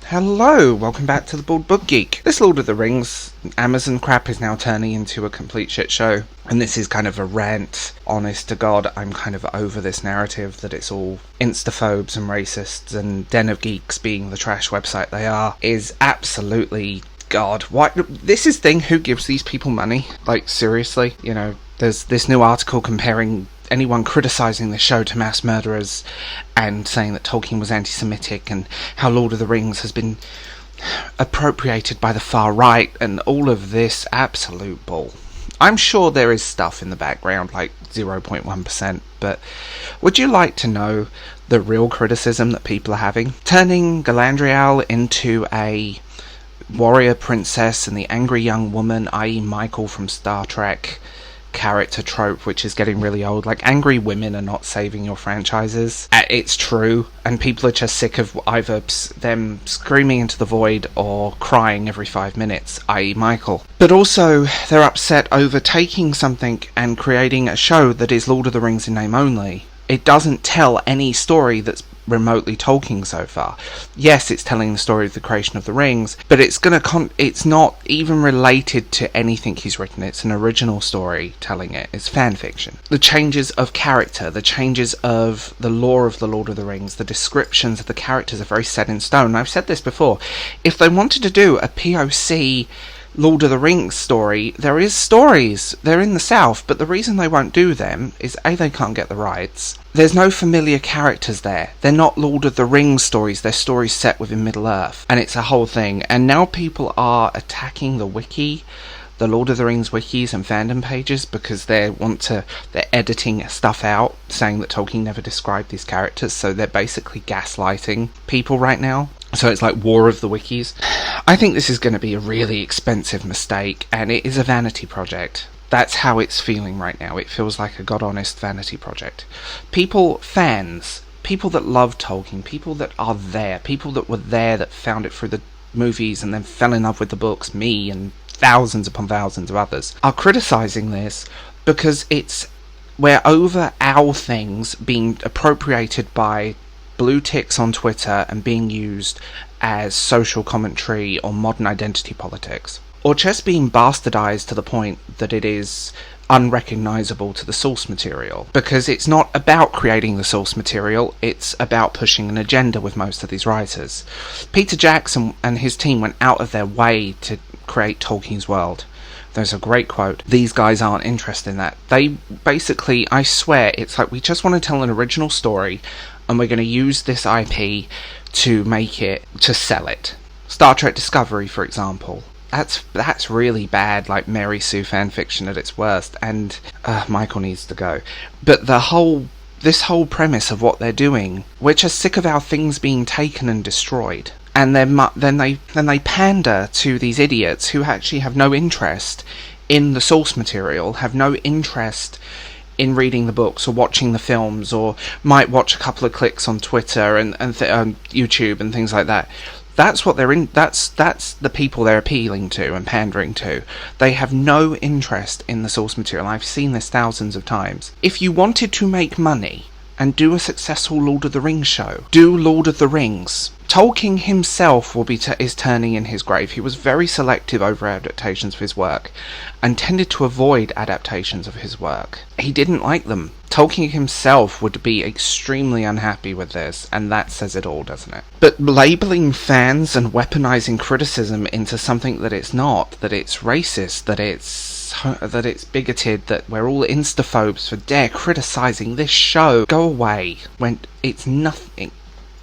Hello, welcome back to the Bald Book Geek. This Lord of the Rings Amazon crap is now turning into a complete shit show. And this is kind of a rant. Honest to God, I'm kind of over this narrative that it's all instaphobes and racists and Den of Geeks being the trash website they are. Is absolutely... God, why? This is thing, who gives these people money? Like, seriously? You know, there's this new article comparing anyone criticising the show to mass murderers and saying that Tolkien was anti-Semitic and how Lord of the Rings has been appropriated by the far right and all of this absolute bull. I'm sure there is stuff in the background, like 0.1%, but would you like to know the real criticism that people are having? Turning Galadriel into a warrior princess and the angry young woman, i.e. Michael from Star Trek, character trope, which is getting really old. Like, angry women are not saving your franchises. It's true, and people are just sick of either them screaming into the void or crying every 5 minutes, i.e. Michael. But also, they're upset over taking something and creating a show that is Lord of the Rings in name only. It doesn't tell any story that's remotely Tolkien so far. Yes, it's telling the story of the creation of the rings, but it's not even related to anything he's written. It's an original story telling it. It's fan fiction. The changes of character, the changes of the lore of the Lord of the Rings, the descriptions of the characters are very set in stone. And I've said this before. If they wanted to do a POC Lord of the Rings story, there is stories. They're in the South, but the reason they won't do them is A, they can't get the rights. There's no familiar characters there. They're not Lord of the Rings stories. They're stories set within Middle-earth, and it's a whole thing. And now people are attacking the wiki, the Lord of the Rings wikis and fandom pages, because they're editing stuff out, saying that Tolkien never described these characters, so they're basically gaslighting people right now. So it's like war of the wikis. I think this is going to be a really expensive mistake, and it is a vanity project. That's how it's feeling right now. It feels like a god-honest vanity project. Fans, people that love Tolkien, people that are there, people that were there that found it through the movies and then fell in love with the books, me and thousands upon thousands of others, are criticising this because we're over our things being appropriated by blue ticks on Twitter and being used as social commentary or modern identity politics, or just being bastardized to the point that it is unrecognizable to the source material, because it's not about creating the source material, it's about pushing an agenda with most of these writers. Peter Jackson and his team went out of their way to create Tolkien's world. There's a great quote. These guys aren't interested in that. They basically, I swear, it's like, we just want to tell an original story and we're going to use this IP to sell it. Star Trek Discovery, for example. That's really bad, like Mary Sue fanfiction at its worst, and Michael needs to go. But this whole premise of what they're doing, we're just sick of our things being taken and destroyed. And then they pander to these idiots who actually have no interest in the source material, have no interest in reading the books or watching the films, or might watch a couple of clicks on Twitter and YouTube and things like that. That's what they're in. That's the people they're appealing to and pandering to. They have no interest in the source material. I've seen this thousands of times. If you wanted to make money and do a successful Lord of the Rings show, do Lord of the Rings. Tolkien himself is turning in his grave. He was very selective over adaptations of his work and tended to avoid adaptations of his work. He didn't like them. Tolkien himself would be extremely unhappy with this, and that says it all, doesn't it? But labeling fans and weaponizing criticism into something that it's not, that it's racist, that it's bigoted, that we're all instaphobes for dare criticizing this show, go away, when it's nothing.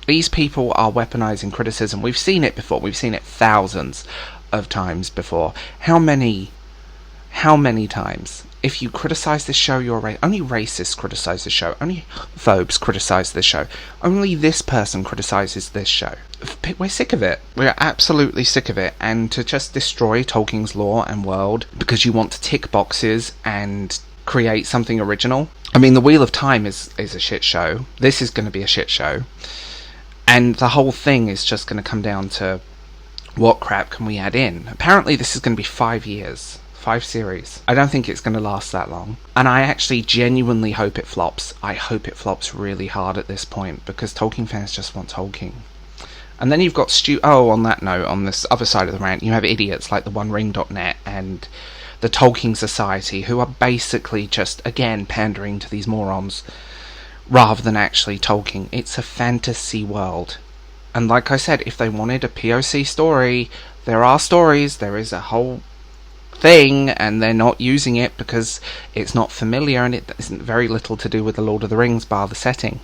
These people are weaponizing criticism. We've seen it before. We've seen it thousands of times before. How many times? If you criticize this show, only racists criticize the show. Only phobes criticize this show. Only this person criticizes this show. We're sick of it. We're absolutely sick of it. And to just destroy Tolkien's lore and world because you want to tick boxes and create something original. I mean, the Wheel of Time is a shit show. This is going to be a shit show. And the whole thing is just going to come down to what crap can we add in. Apparently this is going to be 5 years. 5 series. I don't think it's going to last that long. And I actually genuinely hope it flops. I hope it flops really hard at this point, because Tolkien fans just want Tolkien. And then you've got on that note, on this other side of the rant, you have idiots like the OneRing.net and the Tolkien Society, who are basically just, again, pandering to these morons, rather than actually Tolkien. It's a fantasy world. And like I said, if they wanted a POC story, there are stories, there is a whole thing, and they're not using it because it's not familiar, and it isn't very little to do with the Lord of the Rings bar the setting.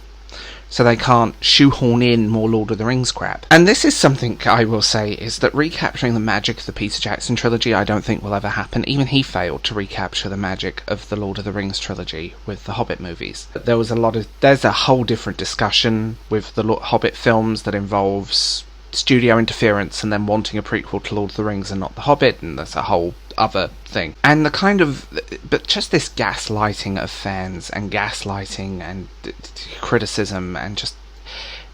So they can't shoehorn in more Lord of the Rings crap. And this is something I will say, is that recapturing the magic of the Peter Jackson trilogy I don't think will ever happen. Even he failed to recapture the magic of the Lord of the Rings trilogy with the Hobbit movies. There's a whole different discussion with the Hobbit films that involves studio interference and then wanting a prequel to Lord of the Rings and not The Hobbit, and that's a whole other thing. And but just this gaslighting of fans and gaslighting and criticism, and just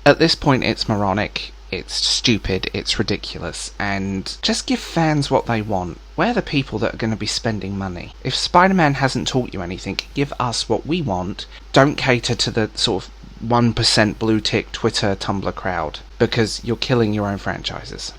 at this point it's moronic, it's stupid, it's ridiculous, and just give fans what they want. We're the people that are going to be spending money. If Spider-Man hasn't taught you anything, give us what we want. Don't cater to the sort of 1% blue tick Twitter Tumblr crowd, because you're killing your own franchises.